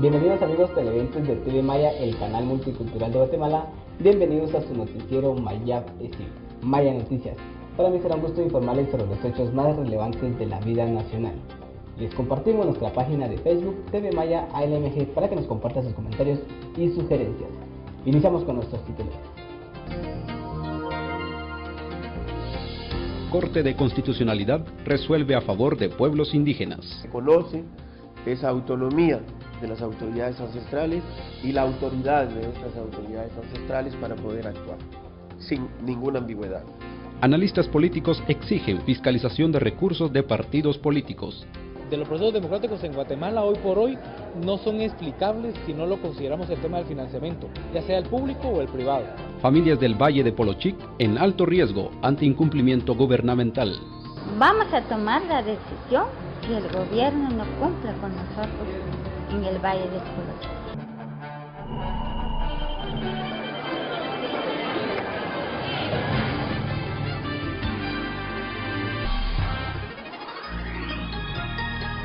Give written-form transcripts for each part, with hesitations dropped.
Bienvenidos amigos televidentes de TV Maya, el canal multicultural de Guatemala. Bienvenidos a su noticiero Maya ESI, Maya Noticias. Para mí será un gusto informarles sobre los hechos más relevantes de la vida nacional. Les compartimos nuestra página de Facebook TV Maya ALMG para que nos compartan sus comentarios y sugerencias. Iniciamos con nuestros títulos. Corte de Constitucionalidad resuelve a favor de pueblos indígenas. Se conoce esa autonomía de las autoridades ancestrales y la autoridad de estas autoridades ancestrales para poder actuar, sin ninguna ambigüedad. Analistas políticos exigen fiscalización de recursos de partidos políticos. De los procesos democráticos en Guatemala hoy por hoy no son explicables si no lo consideramos el tema del financiamiento, ya sea el público o el privado. Familias del Valle de Polochic en alto riesgo ante incumplimiento gubernamental. Vamos a tomar la decisión que el gobierno no cumpla con nosotros en el Valle de Polochic.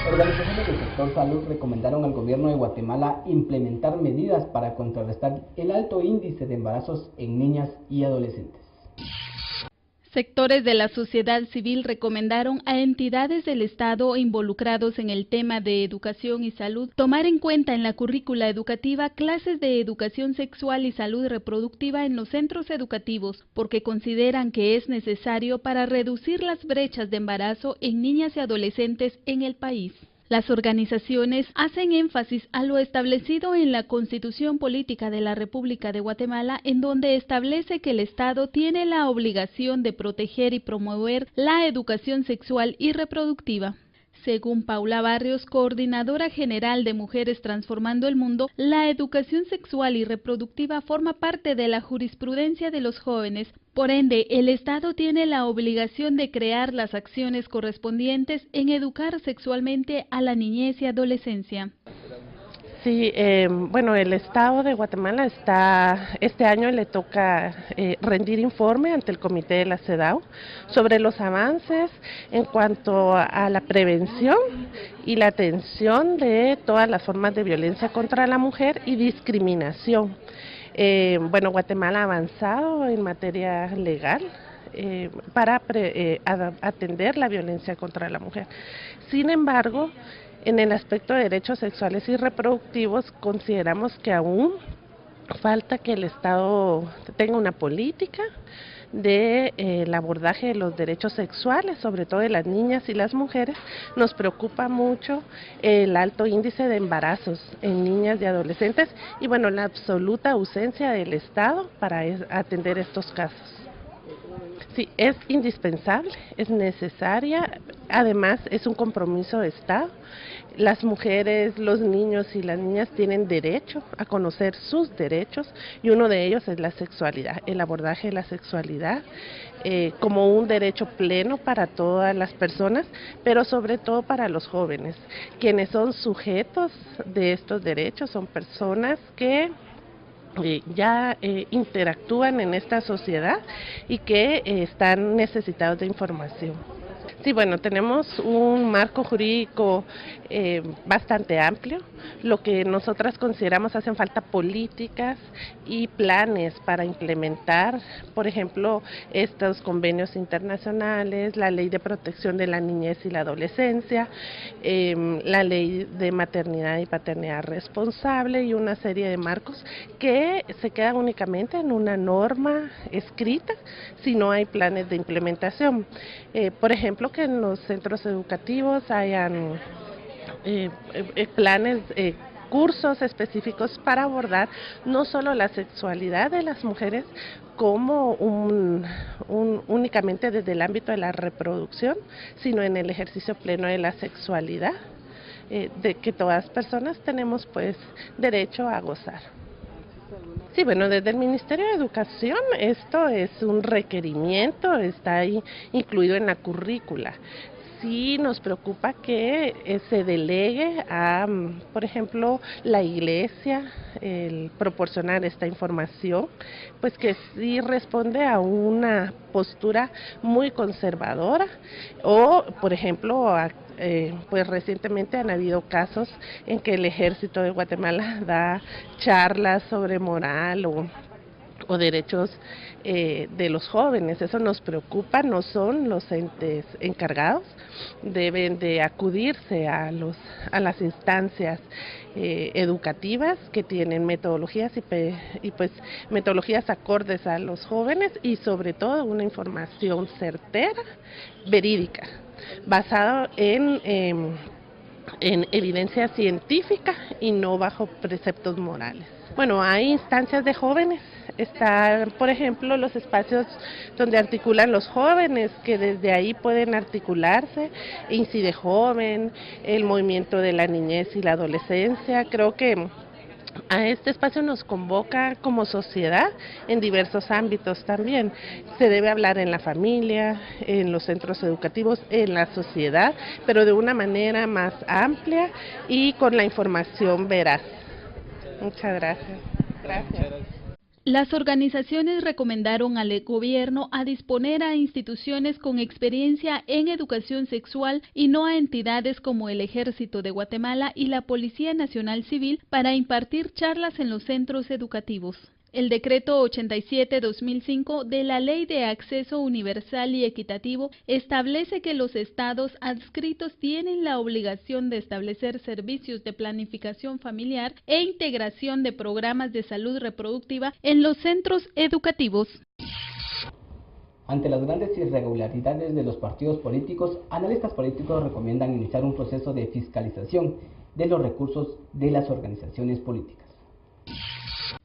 Organizaciones del sector salud recomendaron al gobierno de Guatemala implementar medidas para contrarrestar el alto índice de embarazos en niñas y adolescentes. Sectores de la sociedad civil recomendaron a entidades del Estado involucrados en el tema de educación y salud tomar en cuenta en la currícula educativa clases de educación sexual y salud reproductiva en los centros educativos, porque consideran que es necesario para reducir las brechas de embarazo en niñas y adolescentes en el país. Las organizaciones hacen énfasis a lo establecido en la Constitución Política de la República de Guatemala, en donde establece que el Estado tiene la obligación de proteger y promover la educación sexual y reproductiva. Según Paula Barrios, coordinadora general de Mujeres Transformando el Mundo, la educación sexual y reproductiva forma parte de la jurisprudencia de los jóvenes. Por ende, el Estado tiene la obligación de crear las acciones correspondientes en educar sexualmente a la niñez y adolescencia. Sí, bueno, el Estado de Guatemala este año le toca rendir informe ante el Comité de la CEDAW sobre los avances en cuanto a la prevención y la atención de todas las formas de violencia contra la mujer y discriminación. Bueno, Guatemala ha avanzado en materia legal para atender la violencia contra la mujer. Sin embargo, en el aspecto de derechos sexuales y reproductivos consideramos que aún falta que el Estado tenga una política de el abordaje de los derechos sexuales, sobre todo de las niñas y las mujeres. Nos preocupa mucho el alto índice de embarazos en niñas y adolescentes y bueno, la absoluta ausencia del Estado para atender estos casos. Sí, es indispensable, es necesaria, además es un compromiso de Estado. Las mujeres, los niños y las niñas tienen derecho a conocer sus derechos y uno de ellos es la sexualidad, el abordaje de la sexualidad como un derecho pleno para todas las personas, pero sobre todo para los jóvenes, quienes son sujetos de estos derechos, son personas que ya interactúan en esta sociedad y que están necesitados de información. Sí, bueno, tenemos un marco jurídico bastante amplio. Lo que nosotras consideramos hacen falta políticas y planes para implementar, por ejemplo, estos convenios internacionales, la Ley de Protección de la Niñez y la Adolescencia, la Ley de Maternidad y Paternidad Responsable y una serie de marcos que se quedan únicamente en una norma escrita si no hay planes de implementación. Por ejemplo, que en los centros educativos hayan planes, cursos específicos para abordar no solo la sexualidad de las mujeres como únicamente desde el ámbito de la reproducción, sino en el ejercicio pleno de la sexualidad, de que todas las personas tenemos pues derecho a gozar. Sí, bueno, desde el Ministerio de Educación esto es un requerimiento, está ahí incluido en la currícula. sí nos preocupa que se delegue a, por ejemplo, la iglesia, el proporcionar esta información, pues que sí responde a una postura muy conservadora o, por ejemplo, pues recientemente han habido casos en que el Ejército de Guatemala da charlas sobre moral o derechos de los jóvenes. Eso nos preocupa, no son los entes encargados, deben de acudirse a las instancias educativas que tienen metodologías y pues metodologías acordes a los jóvenes y sobre todo una información certera, verídica, basada en evidencia científica y no bajo preceptos morales. Bueno, hay instancias de jóvenes, están, por ejemplo, los espacios donde articulan los jóvenes, que desde ahí pueden articularse, Incide Joven, el movimiento de la niñez y la adolescencia. Creo que a este espacio nos convoca como sociedad en diversos ámbitos también. Se debe hablar en la familia, en los centros educativos, en la sociedad, pero de una manera más amplia y con la información veraz. Muchas gracias. Gracias. Las organizaciones recomendaron al gobierno a disponer a instituciones con experiencia en educación sexual y no a entidades como el Ejército de Guatemala y la Policía Nacional Civil para impartir charlas en los centros educativos. El decreto 87/2005 de la Ley de Acceso Universal y Equitativo establece que los estados adscritos tienen la obligación de establecer servicios de planificación familiar e integración de programas de salud reproductiva en los centros educativos. Ante las grandes irregularidades de los partidos políticos, analistas políticos recomiendan iniciar un proceso de fiscalización de los recursos de las organizaciones políticas.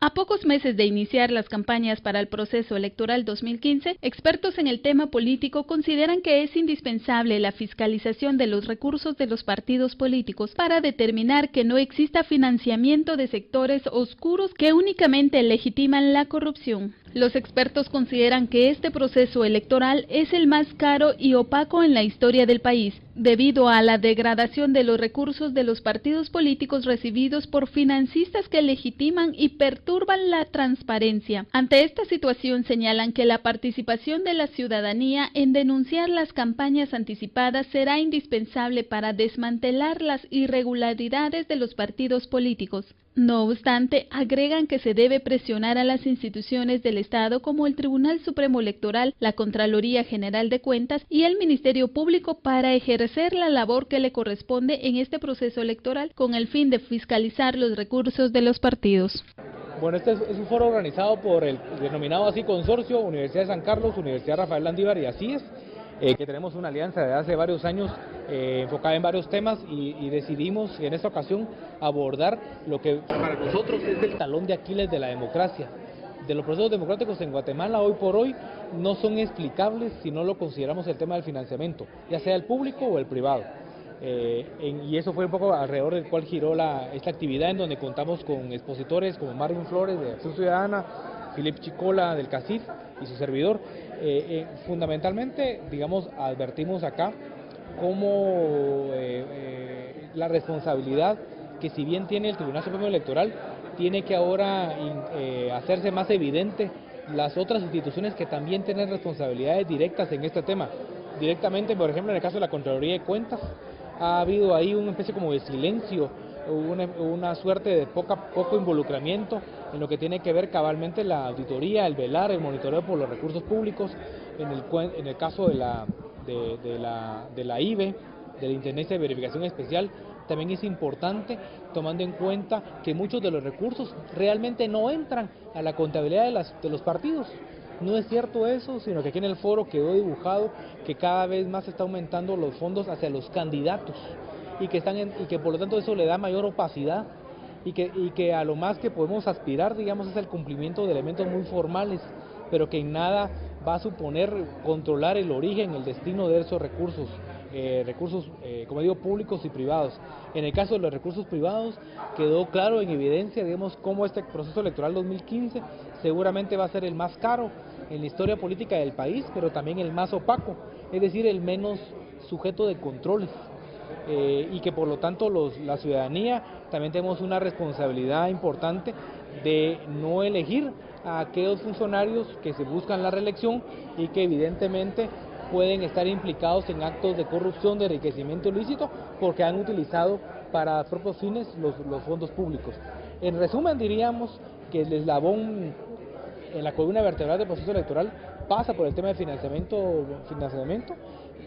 A pocos meses de iniciar las campañas para el proceso electoral 2015, expertos en el tema político consideran que es indispensable la fiscalización de los recursos de los partidos políticos para determinar que no exista financiamiento de sectores oscuros que únicamente legitiman la corrupción. Los expertos consideran que este proceso electoral es el más caro y opaco en la historia del país, debido a la degradación de los recursos de los partidos políticos recibidos por financistas que legitiman y perturban la transparencia. Ante esta situación señalan que la participación de la ciudadanía en denunciar las campañas anticipadas será indispensable para desmantelar las irregularidades de los partidos políticos. No obstante, agregan que se debe presionar a las instituciones del Estado como el Tribunal Supremo Electoral, la Contraloría General de Cuentas y el Ministerio Público para ejercer la labor que le corresponde en este proceso electoral con el fin de fiscalizar los recursos de los partidos. Bueno, este es un foro organizado por el denominado así Consorcio Universidad de San Carlos, Universidad Rafael Landívar y ACIES, que tenemos una alianza de hace varios años enfocada en varios temas y decidimos en esta ocasión abordar lo que para nosotros es el talón de Aquiles de la democracia. De los procesos democráticos en Guatemala hoy por hoy no son explicables si no lo consideramos el tema del financiamiento, ya sea el público o el privado. Y eso fue un poco alrededor del cual giró esta actividad, en donde contamos con expositores como Marvin Flores de Acción Ciudadana, Philip Chicola del CACIF y su servidor. Fundamentalmente, digamos, advertimos acá cómo la responsabilidad que si bien tiene el Tribunal Supremo Electoral, tiene que ahora hacerse más evidente las otras instituciones que también tienen responsabilidades directas en este tema. Directamente, por ejemplo, en el caso de la Contraloría de Cuentas, ha habido ahí una especie como de silencio, una suerte de poco involucramiento en lo que tiene que ver cabalmente la auditoría, el velar, el monitoreo por los recursos públicos. En el caso de la IVE, de la Intendencia de Verificación Especial, también es importante, tomando en cuenta que muchos de los recursos realmente no entran a la contabilidad de los partidos. No es cierto eso, sino que aquí en el foro quedó dibujado que cada vez más se está aumentando los fondos hacia los candidatos y que por lo tanto eso le da mayor opacidad y que a lo más que podemos aspirar, digamos, es el cumplimiento de elementos muy formales, pero que en nada va a suponer controlar el origen, el destino de esos recursos. Como digo, públicos y privados. En el caso de los recursos privados quedó claro en evidencia, digamos, cómo este proceso electoral 2015 seguramente va a ser el más caro en la historia política del país, pero también el más opaco, es decir, el menos sujeto de controles y que por lo tanto la ciudadanía también tenemos una responsabilidad importante de no elegir a aquellos funcionarios que se buscan la reelección y que evidentemente pueden estar implicados en actos de corrupción, de enriquecimiento ilícito, porque han utilizado para propios fines los fondos públicos. En resumen, diríamos que el eslabón en la columna vertebral del proceso electoral pasa por el tema de financiamiento,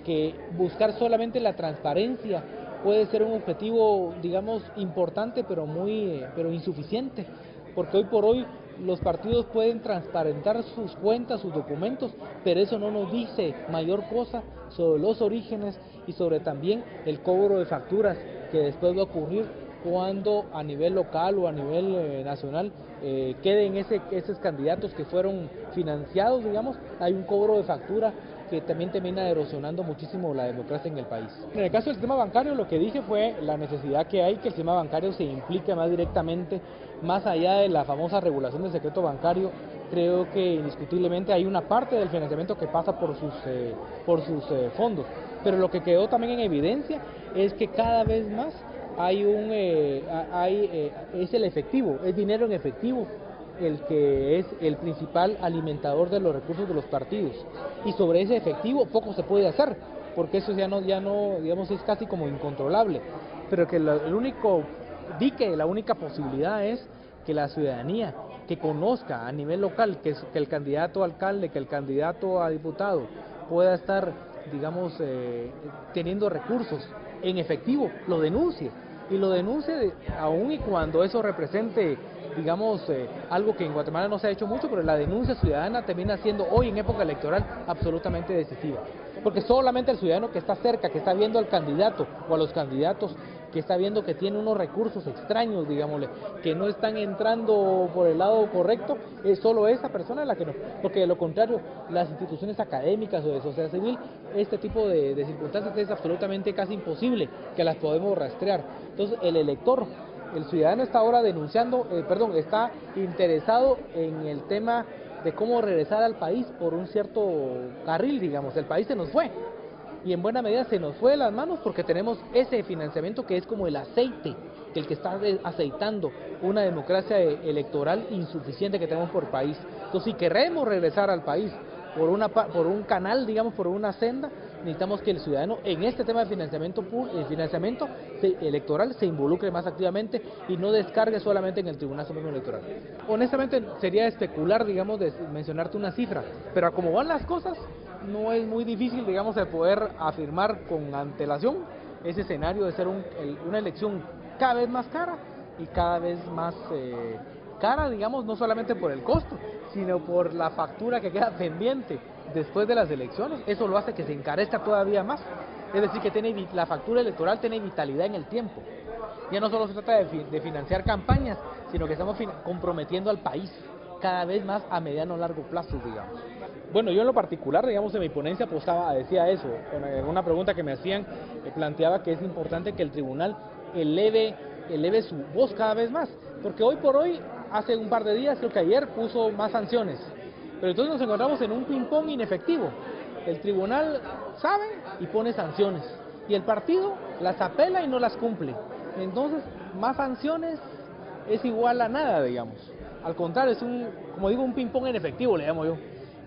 que buscar solamente la transparencia puede ser un objetivo, digamos, importante, pero insuficiente, porque hoy por hoy los partidos pueden transparentar sus cuentas, sus documentos, pero eso no nos dice mayor cosa sobre los orígenes y sobre también el cobro de facturas que después va a ocurrir cuando a nivel local o a nivel nacional queden esos candidatos que fueron financiados, digamos, hay un cobro de factura que también termina erosionando muchísimo la democracia en el país. En el caso del sistema bancario, lo que dije fue la necesidad que hay que el sistema bancario se implique más directamente, más allá de la famosa regulación del secreto bancario. Creo que indiscutiblemente hay una parte del financiamiento que pasa por sus fondos, pero lo que quedó también en evidencia es que cada vez más es el efectivo, es dinero en efectivo el que es el principal alimentador de los recursos de los partidos, y sobre ese efectivo poco se puede hacer, porque eso ya no digamos, es casi como incontrolable, pero que el único dique, la única posibilidad es que la ciudadanía que conozca a nivel local que el candidato a alcalde, que el candidato a diputado pueda estar, digamos, teniendo recursos en efectivo, lo denuncie, y lo denuncie aún y cuando eso represente, digamos, algo que en Guatemala no se ha hecho mucho, pero la denuncia ciudadana termina siendo hoy en época electoral absolutamente decisiva, porque solamente el ciudadano que está cerca, que está viendo al candidato o a los candidatos, que está viendo que tiene unos recursos extraños, digámosle, que no están entrando por el lado correcto, es solo esa persona la que no, porque de lo contrario, las instituciones académicas o de sociedad civil, este tipo de circunstancias es absolutamente casi imposible que las podemos rastrear. Entonces el elector, el ciudadano está ahora está interesado en el tema de cómo regresar al país por un cierto carril, digamos, el país se nos fue. Y en buena medida se nos fue de las manos porque tenemos ese financiamiento que es como el aceite, el que está aceitando una democracia electoral insuficiente que tenemos por país. Entonces, si queremos regresar al país por un canal, digamos, por una senda, necesitamos que el ciudadano en este tema de financiamiento electoral se involucre más activamente y no descargue solamente en el Tribunal Supremo Electoral. Honestamente sería especular, digamos, de mencionarte una cifra, pero a como van las cosas, no es muy difícil, digamos, de poder afirmar con antelación ese escenario de ser una elección cada vez más cara y cada vez más cara, digamos, no solamente por el costo, sino por la factura que queda pendiente después de las elecciones. Eso lo hace que se encarezca todavía más, es decir, que la factura electoral tiene vitalidad en el tiempo. Ya no solo se trata de financiar campañas, sino que estamos comprometiendo al país cada vez más a mediano o largo plazo, digamos. Bueno, yo en lo particular, digamos, en mi ponencia decía eso, en una pregunta que me hacían, planteaba que es importante que el tribunal eleve su voz cada vez más, porque hoy por hoy, hace un par de días, creo que ayer, puso más sanciones, pero entonces nos encontramos en un ping-pong inefectivo. El tribunal sabe y pone sanciones, y el partido las apela y no las cumple. Entonces, más sanciones es igual a nada, digamos. Al contrario, es un ping-pong inefectivo, le llamo yo.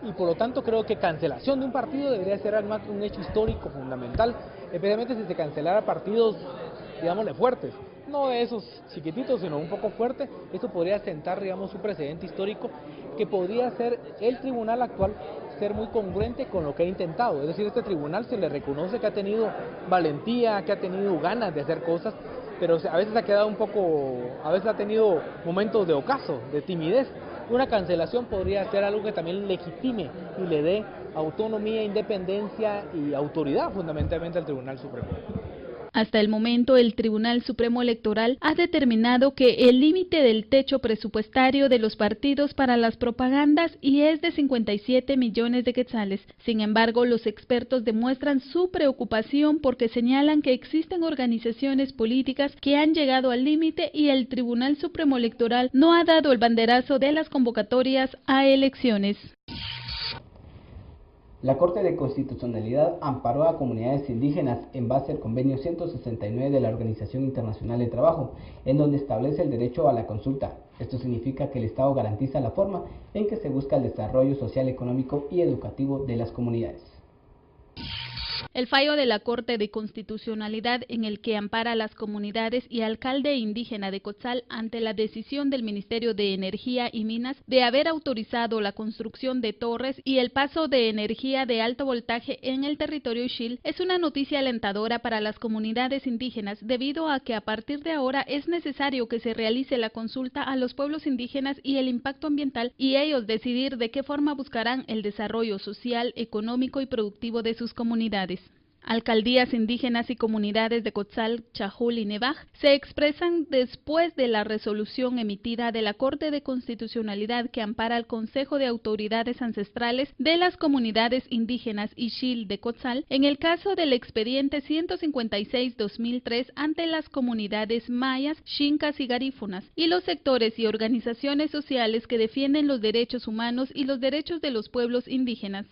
Y por lo tanto creo que cancelación de un partido debería ser además un hecho histórico fundamental, especialmente si se cancelara partidos, digámosle, fuertes, no de esos chiquititos, sino un poco fuertes. Esto podría sentar, digamos, un precedente histórico que podría ser el tribunal actual ser muy congruente con lo que ha intentado. Es decir, este tribunal se le reconoce que ha tenido valentía, que ha tenido ganas de hacer cosas, pero a veces ha tenido momentos de ocaso, de timidez. Una cancelación podría ser algo que también legitime y le dé autonomía, independencia y autoridad fundamentalmente al Tribunal Supremo. Hasta el momento, el Tribunal Supremo Electoral ha determinado que el límite del techo presupuestario de los partidos para las propagandas es de 57 millones de quetzales. Sin embargo, los expertos demuestran su preocupación porque señalan que existen organizaciones políticas que han llegado al límite y el Tribunal Supremo Electoral no ha dado el banderazo de las convocatorias a elecciones. La Corte de Constitucionalidad amparó a comunidades indígenas en base al convenio 169 de la Organización Internacional del Trabajo, en donde establece el derecho a la consulta. Esto significa que el Estado garantiza la forma en que se busca el desarrollo social, económico y educativo de las comunidades. El fallo de la Corte de Constitucionalidad en el que ampara a las comunidades y alcalde indígena de Cotzal ante la decisión del Ministerio de Energía y Minas de haber autorizado la construcción de torres y el paso de energía de alto voltaje en el territorio Ixil es una noticia alentadora para las comunidades indígenas debido a que a partir de ahora es necesario que se realice la consulta a los pueblos indígenas y el impacto ambiental y ellos decidir de qué forma buscarán el desarrollo social, económico y productivo de sus comunidades. Alcaldías indígenas y comunidades de Cotzal, Chajul y Nevaj se expresan después de la resolución emitida de la Corte de Constitucionalidad que ampara al Consejo de Autoridades Ancestrales de las Comunidades Indígenas Ixil de Cotzal en el caso del expediente 156-2003 ante las comunidades mayas, xincas y garífunas y los sectores y organizaciones sociales que defienden los derechos humanos y los derechos de los pueblos indígenas.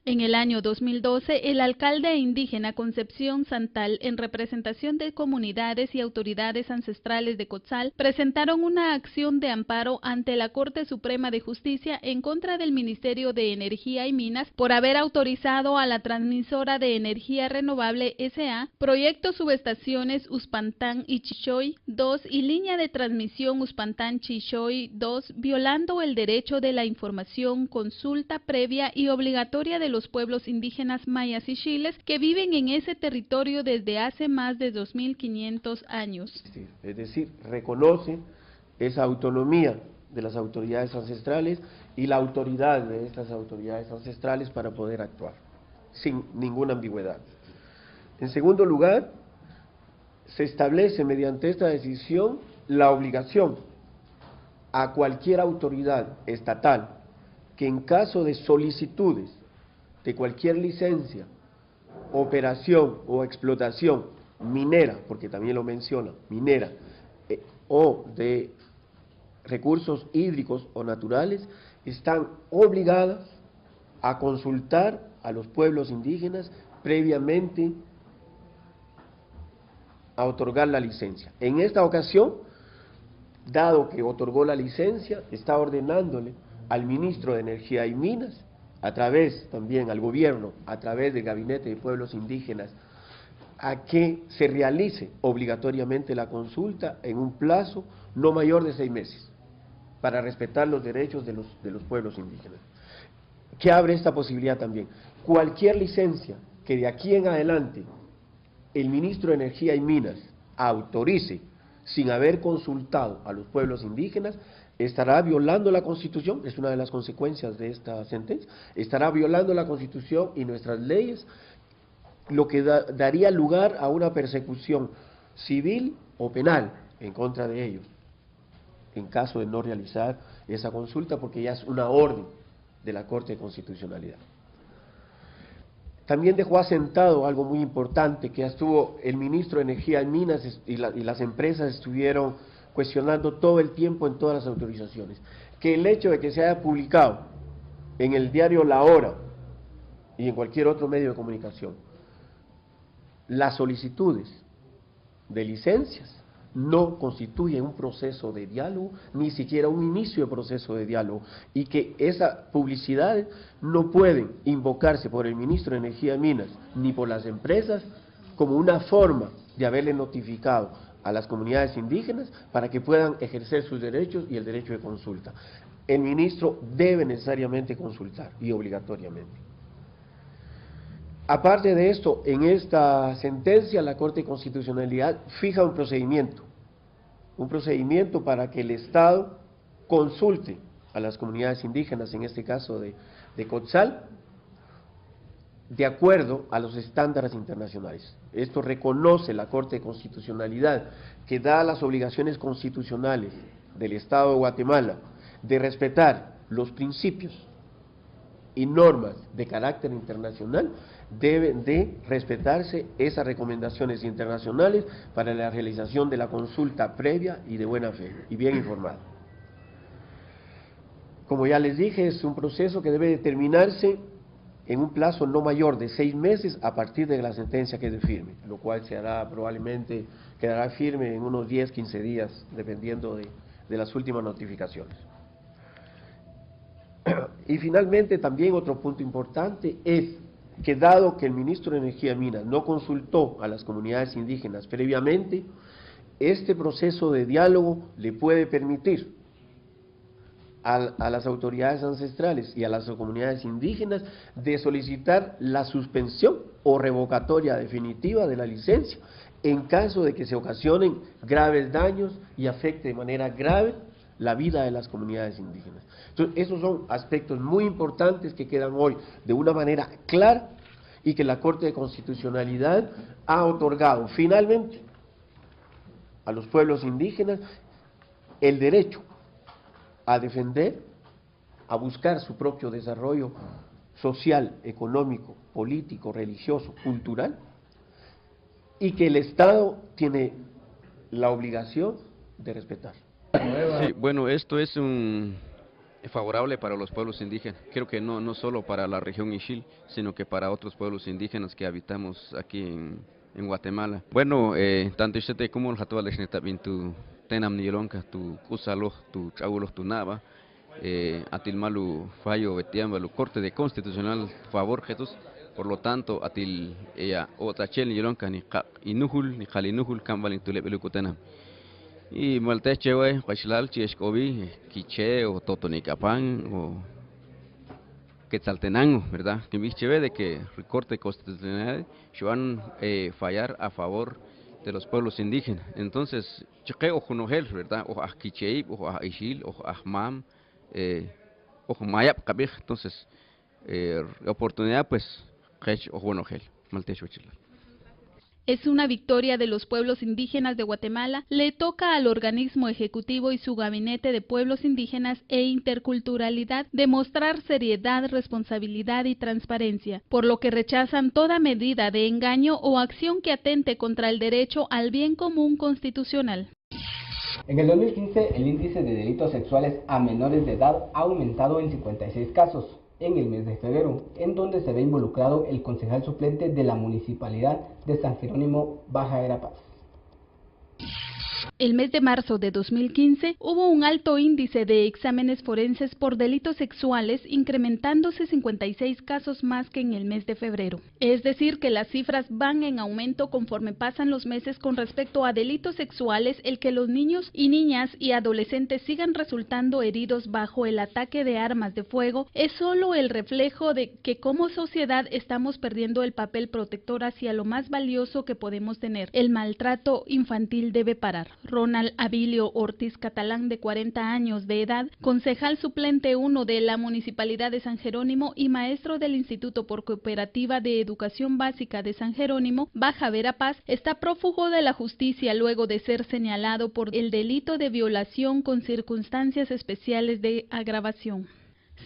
En el año 2012, el alcalde indígena Concepción Santal, en representación de comunidades y autoridades ancestrales de Cotzal, presentaron una acción de amparo ante la Corte Suprema de Justicia en contra del Ministerio de Energía y Minas por haber autorizado a la transmisora de energía renovable S.A. proyecto subestaciones Uspantán y Chichoy 2 y línea de transmisión Uspantán-Chichoy 2, violando el derecho de la información, consulta previa y obligatoria de los pueblos indígenas mayas y xiles que viven en ese territorio desde hace más de 2500 años. Es decir, reconoce esa autonomía de las autoridades ancestrales y la autoridad de estas autoridades ancestrales para poder actuar, sin ninguna ambigüedad. En segundo lugar, se establece mediante esta decisión la obligación a cualquier autoridad estatal que en caso de solicitudes de cualquier licencia, operación o explotación minera, porque también lo menciona, minera, o de recursos hídricos o naturales, están obligadas a consultar a los pueblos indígenas previamente a otorgar la licencia. En esta ocasión, dado que otorgó la licencia, está ordenándole al ministro de Energía y Minas, a través también al gobierno, a través del Gabinete de Pueblos Indígenas, a que se realice obligatoriamente la consulta en un plazo no mayor de 6 meses, para respetar los derechos de los pueblos indígenas. ¿Qué abre esta posibilidad también? Cualquier licencia que de aquí en adelante el ministro de Energía y Minas autorice sin haber consultado a los pueblos indígenas, estará violando la Constitución, es una de las consecuencias de esta sentencia, estará violando la Constitución y nuestras leyes, lo que daría lugar a una persecución civil o penal en contra de ellos, en caso de no realizar esa consulta, porque ya es una orden de la Corte de Constitucionalidad. También dejó asentado algo muy importante, que estuvo el ministro de Energía y Minas y las empresas estuvieron cuestionando todo el tiempo en todas las autorizaciones, que el hecho de que se haya publicado en el diario La Hora y en cualquier otro medio de comunicación las solicitudes de licencias no constituyen un proceso de diálogo, ni siquiera un inicio de proceso de diálogo, y que esas publicidades no pueden invocarse por el ministro de Energía y Minas ni por las empresas como una forma de haberle notificado a las comunidades indígenas para que puedan ejercer sus derechos y el derecho de consulta. El ministro debe necesariamente consultar y obligatoriamente. Aparte de esto, en esta sentencia la Corte de Constitucionalidad fija un procedimiento para que el Estado consulte a las comunidades indígenas, en este caso de Cotzal, de acuerdo a los estándares internacionales. Esto reconoce la Corte de Constitucionalidad, que da las obligaciones constitucionales del Estado de Guatemala de respetar los principios y normas de carácter internacional. Deben de respetarse esas recomendaciones internacionales para la realización de la consulta previa y de buena fe y bien informada. Como ya les dije, es un proceso que debe determinarse en un plazo no mayor de 6 meses a partir de la sentencia quede firme, lo cual se hará probablemente, quedará firme en unos 10, 15 días, dependiendo de las últimas notificaciones. Y finalmente también otro punto importante es que dado que el ministro de Energía y Minas no consultó a las comunidades indígenas previamente, este proceso de diálogo le puede permitir a las autoridades ancestrales y a las comunidades indígenas de solicitar la suspensión o revocatoria definitiva de la licencia en caso de que se ocasionen graves daños y afecte de manera grave la vida de las comunidades indígenas. Entonces, esos son aspectos muy importantes que quedan hoy de una manera clara y que la Corte de Constitucionalidad ha otorgado finalmente a los pueblos indígenas el derecho a defender, a buscar su propio desarrollo social, económico, político, religioso, cultural, y que el Estado tiene la obligación de respetar. Sí, bueno, esto es favorable para los pueblos indígenas, creo que no solo para la región Ixil, sino que para otros pueblos indígenas que habitamos aquí en Guatemala. Bueno, tanto Ixete como el Jatuales tu tenam nilonca, tu Cusaloj, tu Chauloh, tu Nava, atilmalu fallo betiambalu Corte de Constitucional favor jetos, por lo tanto atil ella otachel nilonca ni inuhul ni jalinuhul cambalin tulebelucutenam. Y malteche we, Huachlal, Chiescobi, Quiche o Totonicapán o Quetzaltenango, ¿verdad? Que me ve de que el Corte Constitucional se van a fallar a favor de los pueblos indígenas. Entonces, cheque o junogel, ¿verdad? O a Quiche, o a Ixil, o a Mam, o Mayap, Cabij. Entonces, oportunidad, pues, o junogel, malteche Huachlal. Es una victoria de los pueblos indígenas de Guatemala, le toca al organismo ejecutivo y su gabinete de pueblos indígenas e interculturalidad demostrar seriedad, responsabilidad y transparencia, por lo que rechazan toda medida de engaño o acción que atente contra el derecho al bien común constitucional. En el 2015, el índice de delitos sexuales a menores de edad ha aumentado en 56 casos. En el mes de febrero, en donde se ve involucrado el concejal suplente de la Municipalidad de San Jerónimo, Baja Verapaz. El mes de marzo de 2015 hubo un alto índice de exámenes forenses por delitos sexuales, incrementándose 56 casos más que en el mes de febrero. Es decir, que las cifras van en aumento conforme pasan los meses con respecto a delitos sexuales. El que los niños y niñas y adolescentes sigan resultando heridos bajo el ataque de armas de fuego es solo el reflejo de que como sociedad estamos perdiendo el papel protector hacia lo más valioso que podemos tener. El maltrato infantil debe parar. Ronald Abilio Ortiz Catalán, de 40 años de edad, concejal suplente 1 de la Municipalidad de San Jerónimo y maestro del Instituto por Cooperativa de Educación Básica de San Jerónimo, Baja Verapaz, está prófugo de la justicia luego de ser señalado por el delito de violación con circunstancias especiales de agravación.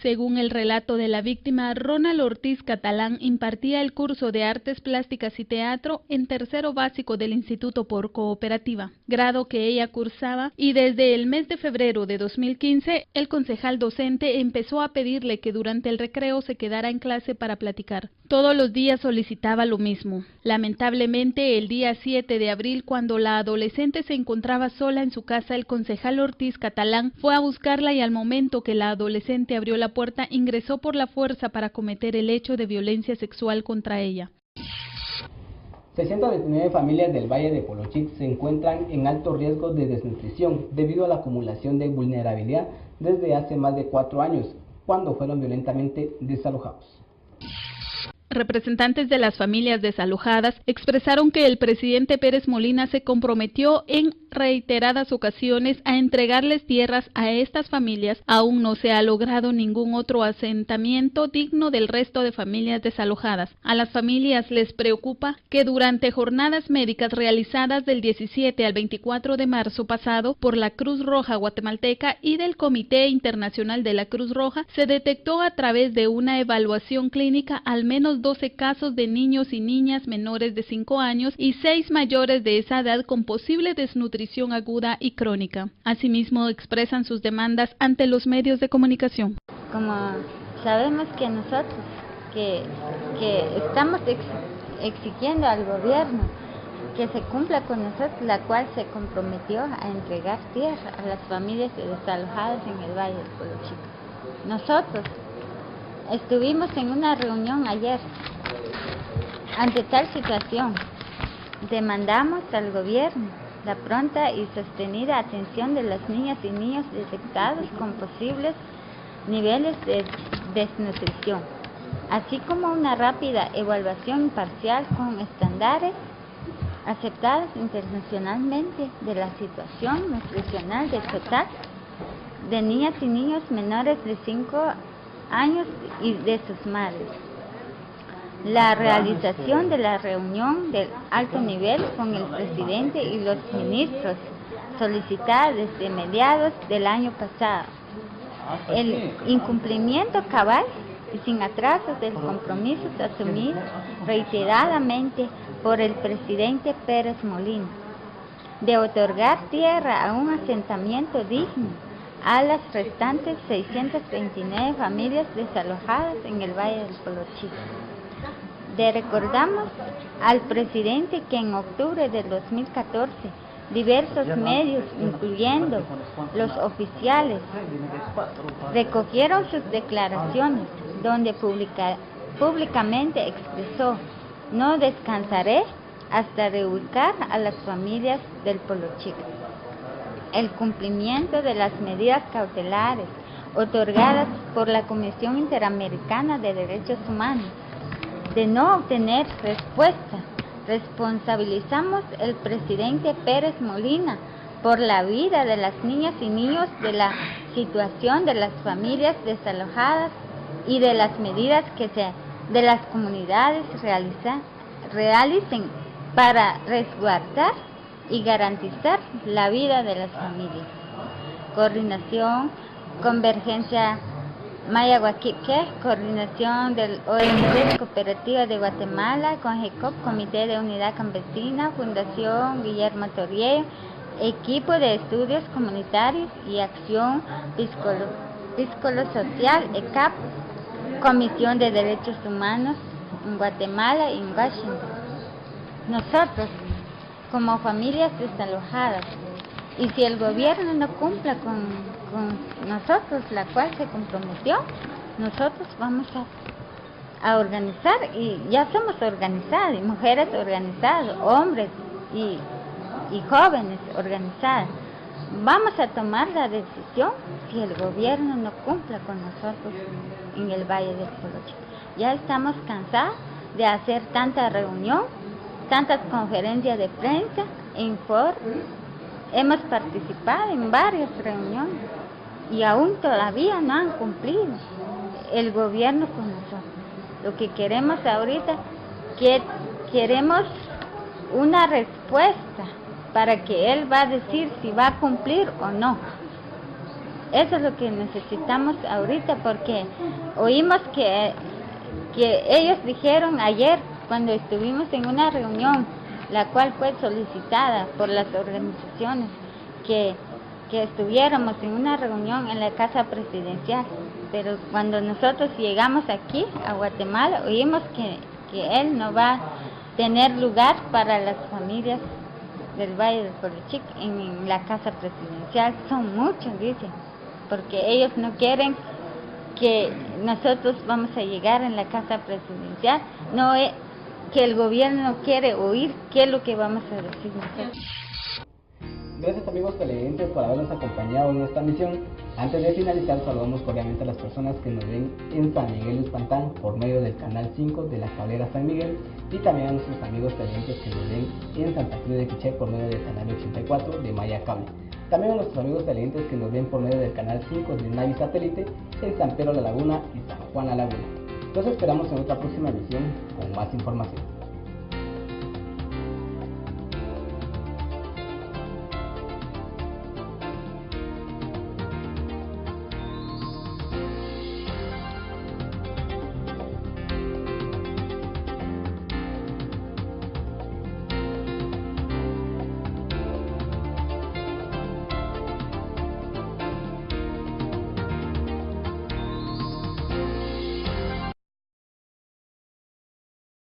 Según el relato de la víctima, Ronald Ortiz Catalán impartía el curso de Artes Plásticas y Teatro en tercero básico del Instituto por Cooperativa, grado que ella cursaba, y desde el mes de febrero de 2015, el concejal docente empezó a pedirle que durante el recreo se quedara en clase para platicar. Todos los días solicitaba lo mismo. Lamentablemente, el día 7 de abril, cuando la adolescente se encontraba sola en su casa, el concejal Ortiz Catalán fue a buscarla y al momento que la adolescente abrió la puerta, ingresó por la fuerza para cometer el hecho de violencia sexual contra ella. 629 familias del Valle de Polochic se encuentran en alto riesgo de desnutrición debido a la acumulación de vulnerabilidad desde hace más de 4 años, cuando fueron violentamente desalojados. Representantes de las familias desalojadas expresaron que el presidente Pérez Molina se comprometió en reiteradas ocasiones a entregarles tierras a estas familias. Aún no se ha logrado ningún otro asentamiento digno del resto de familias desalojadas. A las familias les preocupa que durante jornadas médicas realizadas del 17 al 24 de marzo pasado por la Cruz Roja Guatemalteca y del Comité Internacional de la Cruz Roja, se detectó a través de una evaluación clínica al menos 12 casos de niños y niñas menores de 5 años y 6 mayores de esa edad con posible desnutrición aguda y crónica. Asimismo, expresan sus demandas ante los medios de comunicación. Como sabemos que nosotros que estamos exigiendo al gobierno que se cumpla con nosotros, la cual se comprometió a entregar tierra a las familias desalojadas en el Valle del Polo Chico. Nosotros estuvimos en una reunión ayer. Ante tal situación, demandamos al gobierno la pronta y sostenida atención de las niñas y niños detectados con posibles niveles de desnutrición, así como una rápida evaluación imparcial con estándares aceptados internacionalmente de la situación nutricional del total de niñas y niños menores de 5 años y de sus madres. La realización de la reunión de alto nivel con el presidente y los ministros solicitada desde mediados del año pasado. El incumplimiento cabal y sin atrasos del compromiso asumido reiteradamente por el presidente Pérez Molina de otorgar tierra a un asentamiento digno a las restantes 629 familias desalojadas en el Valle del Polo Chico. Recordamos al presidente que en octubre del 2014 diversos medios, incluyendo los oficiales, recogieron sus declaraciones donde públicamente expresó: no descansaré hasta reubicar a las familias del Polo Chico. El cumplimiento de las medidas cautelares otorgadas por la Comisión Interamericana de Derechos Humanos de no obtener respuesta, responsabilizamos al presidente Pérez Molina por la vida de las niñas y niños, de la situación de las familias desalojadas y de las medidas que de las comunidades realicen para resguardar y garantizar la vida de las familias. Coordinación, Convergencia Maya Guaquique, coordinación del ONG Cooperativa de Guatemala, CONGECOP, Comité de Unidad Campesina, Fundación Guillermo Torriello, Equipo de Estudios Comunitarios y Acción Piscolo-Social, ECAP, Comisión de Derechos Humanos en Guatemala y en Washington. Nosotros, como familias desalojadas, y si el gobierno no cumpla con nosotros, la cual se comprometió, nosotros vamos a organizar, y ya somos organizadas, y mujeres organizadas, hombres y jóvenes organizadas. Vamos a tomar la decisión si el gobierno no cumpla con nosotros en el Valle del Polo Chico. Ya estamos cansados de hacer tanta reunión, tantas conferencias de prensa, informes. Hemos participado en varias reuniones y aún todavía no han cumplido el gobierno con nosotros. Lo que queremos ahorita, queremos una respuesta para que él va a decir si va a cumplir o no. Eso es lo que necesitamos ahorita, porque oímos que ellos dijeron ayer, cuando estuvimos en una reunión, la cual fue solicitada por las organizaciones, que estuviéramos en una reunión en la Casa Presidencial, pero cuando nosotros llegamos aquí a Guatemala, oímos que él no va a tener lugar para las familias del Valle del Polo Chico en la Casa Presidencial. Son muchos, dicen, porque ellos no quieren que nosotros vamos a llegar en la Casa Presidencial, no es que el gobierno no quiere oír qué es lo que vamos a decir nosotros. Gracias, amigos televidentes, por habernos acompañado en esta misión. Antes de finalizar, saludamos cordialmente a las personas que nos ven en San Miguel Espantán por medio del canal 5 de la cablera San Miguel, y también a nuestros amigos televidentes que nos ven en Santa Cruz de Quiché por medio del canal 84 de Maya Cable. También a nuestros amigos televidentes que nos ven por medio del canal 5 de Navi Satélite en San Pedro La Laguna y San Juan La Laguna. Los esperamos en otra próxima emisión con más información.